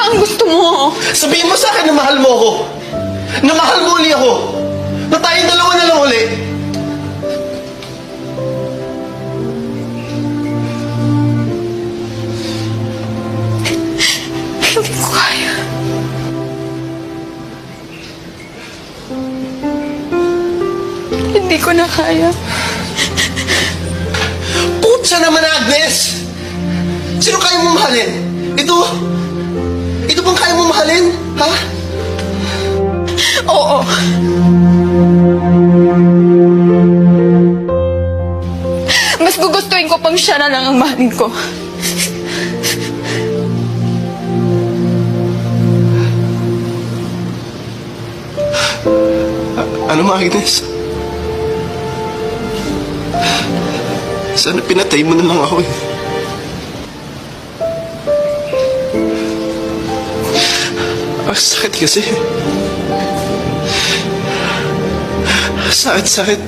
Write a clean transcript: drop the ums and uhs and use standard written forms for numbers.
ba ang gusto mo? Sabihin mo sa akin na mahal mo ako. Na mahal mo uli ako. Na tayong dalawa na lang uli. Hindi ko kaya. Hindi ko na kaya. Putsa naman, Agnes! Sino kaya mo mahalin? Ito? Ito bang kaya mo mahalin? Ha? Oo. Mas gugustuhin ko pang siya na lang ang mahalin ko. Ano mo, Agnes? Sana pinatay mo na lang ako eh. Ang sakit kasi. Sakit.